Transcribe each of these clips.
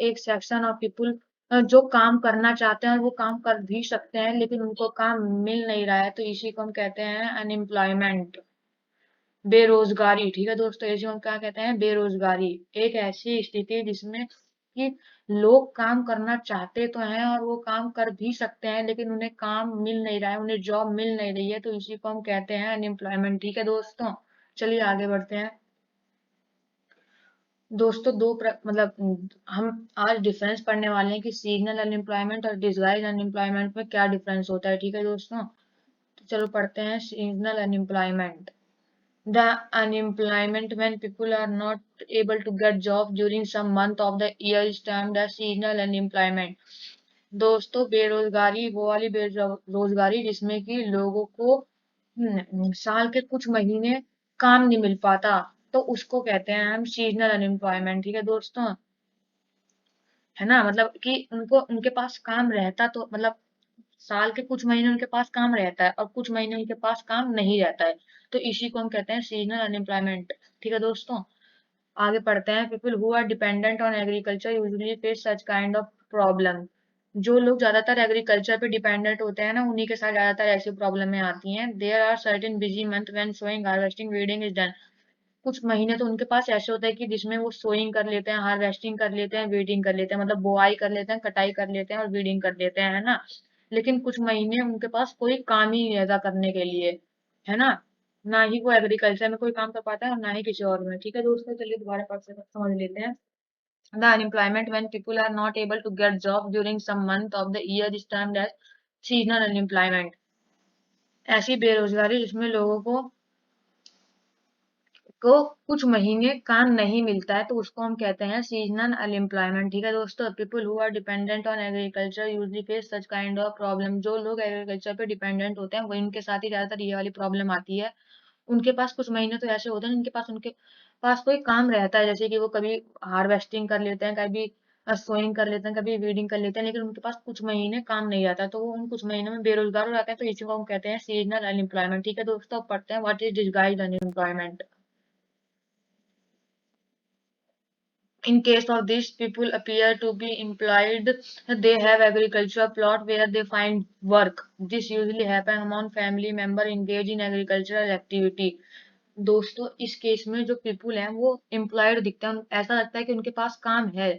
एक section of people जो काम करना चाहते हैं और वो काम कर भी सकते हैं लेकिन उनको काम मिल नहीं रहा है, तो इसी को हम कहते हैं अनएम्प्लॉयमेंट, बेरोजगारी। ठीक है दोस्तों, इसे हम क्या कहते हैं, बेरोजगारी। एक ऐसी स्थिति जिसमें कि लोग काम करना चाहते तो हैं और वो काम कर भी सकते हैं लेकिन उन्हें काम मिल नहीं रहा है, उन्हें जॉब मिल नहीं रही है, तो इसी को हम कहते हैं अनएम्प्लॉयमेंट। ठीक है दोस्तों, चलिए आगे बढ़ते हैं। दोस्तों हम आज डिफरेंस पढ़ने वाले हैं कि सीजनल अनएम्प्लॉयमेंट और डिसगाइज अनएम्प्लॉयमेंट में क्या डिफरेंस होता है। ठीक है दोस्तों, तो चलो पढ़ते हैं seasonal unemployment. The unemployment when people are not able to get job during some month of the year is termed as seasonal unemployment। दोस्तों, बेरोजगारी वो वाली बेरोजगारी जिसमें कि लोगों को साल के कुछ महीने काम नहीं मिल पाता, तो उसको कहते हैं हम सीजनल अनएम्प्लॉयमेंट। ठीक है दोस्तों, है ना, मतलब कि उनको उनके पास काम रहता तो मतलब साल के कुछ महीने उनके पास काम रहता है और कुछ महीने उनके पास काम नहीं रहता है, तो इसी को हम कहते हैं सीजनल अनएम्प्लॉयमेंट। ठीक है दोस्तों, आगे पढ़ते हैं। People who are dependent on agriculture usually face such kind of problem. जो लोग ज्यादातर एग्रीकल्चर पे डिपेंडेंट होते हैं ना, उन्हीं के साथ ज्यादातर ऐसी प्रॉब्लमें आती हैं। There are certain busy month when sowing harvesting weeding is done. कुछ महीने तो उनके पास ऐसे होते हैं कि जिसमें वो सोइंग कर लेते हैं, हार्वेस्टिंग कर लेते हैं, वीडिंग कर लेते हैं, मतलब बुआई कर लेते हैं, कटाई कर लेते हैं और वीडिंग कर लेते हैं, है ना। लेकिन कुछ महीने उनके पास कोई काम ही नहीं रहता करने के लिए, है ना। ना ही वो एग्रीकल्चर में कोई काम कर पाता है और ना ही किसी और में। ठीक है दोस्तों, चलिए दोबारा पढ़ से समझ लेते हैं। The unemployment when people are not able to get job during some month of the year is termed as seasonal unemployment. ऐसी बेरोजगारी जिसमें लोगों को कुछ महीने काम नहीं मिलता है, तो उसको हम कहते हैं सीजनल अनएम्प्लॉयमेंट। ठीक है दोस्तों, people who are dependent on agriculture usually face such kind of problem. जो लोग एग्रीकल्चर पे डिपेंडेंट होते हैं वो इनके साथ ही ज्यादातर ये वाली प्रॉब्लम आती है। उनके पास कुछ महीने तो ऐसे होते हैं जिनके पास उनके पास कोई काम रहता है, जैसे कि वो कभी हार्वेस्टिंग कर लेते हैं, कभी सोइंग कर लेते हैं, कभी वीडिंग कर लेते हैं, लेकिन उनके पास कुछ महीने काम नहीं आता, तो वो उन कुछ महीनों में बेरोजगार हो जाते हैं, तो इसी को हम कहते हैं सीजनल अनएम्प्लॉयमेंट। ठीक है दोस्तों, अब पढ़ते हैं what is disguised unemployment. In case of this, people appear to be employed. They have agricultural plot where they find work. This usually happen among family member engaged in agricultural activity। दोस्तों, इस case में जो people हैं वो employed दिखते हैं, ऐसा लगता है कि उनके पास काम है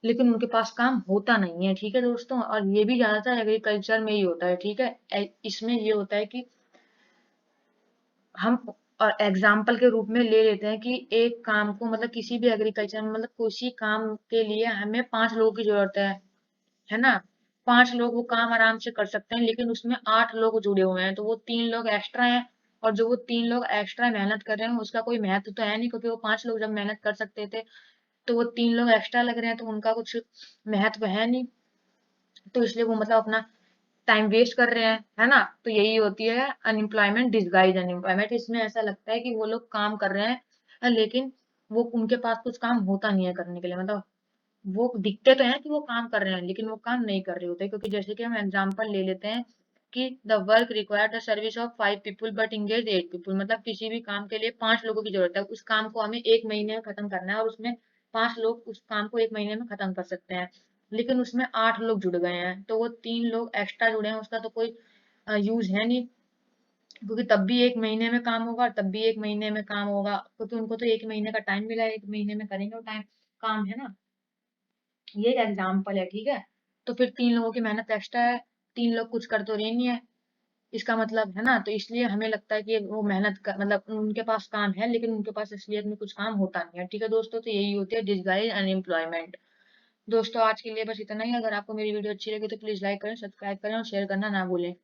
लेकिन उनके पास काम होता नहीं है। ठीक है दोस्तों, और ये भी ज्यादातर एग्रीकल्चर में ही होता है। ठीक है, इसमें ये होता है कि हम एग्जाम्पल के रूप में ले लेते हैं कि एक काम को मतलब किसी भी एग्रीकल्चर में मतलब किसी काम के लिए हमें 5 लोगों की जरूरत है ना। 5 लोग वो काम आराम से कर सकते हैं लेकिन उसमें 8 लोग जुड़े हुए हैं, तो वो 3 लोग एक्स्ट्रा हैं। और जो वो 3 लोग एक्स्ट्रा मेहनत कर रहे हैं उसका कोई महत्व तो है नहीं, क्योंकि वो 5 लोग जब मेहनत कर सकते थे तो वो 3 लोग एक्स्ट्रा लग रहे हैं, तो उनका कुछ महत्व है नहीं, तो इसलिए वो मतलब अपना टाइम वेस्ट कर रहे हैं, है ना। तो यही होती है अनएम्प्लॉयमेंट, डिसगाइज अनएम्प्लॉयमेंट। इसमें ऐसा लगता है कि वो लोग काम कर रहे हैं लेकिन वो उनके पास कुछ काम होता नहीं है करने के लिए, मतलब वो दिखते तो हैं कि वो काम कर रहे हैं लेकिन वो काम नहीं कर रहे होते, क्योंकि जैसे कि हम एग्जांपल ले लेते हैं कि the work required the service of 5 people but engage 8 people. मतलब किसी भी काम के लिए 5 लोगों की जरूरत है, उस काम को हमें एक महीने में खत्म करना है और उसमें 5 लोग उस काम को एक महीने में खत्म कर सकते हैं, लेकिन उसमें 8 लोग जुड़ गए हैं, तो वो 3 लोग एक्स्ट्रा जुड़े हैं उसका तो कोई यूज है नहीं, क्योंकि तब भी एक महीने में काम होगा और तब भी एक महीने में काम होगा, क्योंकि उनको तो एक महीने का टाइम मिला है, एक महीने में करेंगे वो टाइम काम, है ना। ये एक एग्जाम्पल है, ठीक है। तो फिर 3 लोगों की मेहनत एक्स्ट्रा है, 3 लोग कुछ कर तो रहे नहीं है, इसका मतलब, है ना। तो इसलिए हमें लगता है कि वो मेहनत कर मतलब उनके पास काम है लेकिन उनके पास असलियत में कुछ काम होता नहीं है। ठीक है दोस्तों, तो यही होती है डिसगाइज अनएम्प्लॉयमेंट। दोस्तों, आज के लिए बस इतना ही। अगर आपको मेरी वीडियो अच्छी लगी तो प्लीज लाइक करें, सब्सक्राइब करें और शेयर करना ना भूलें।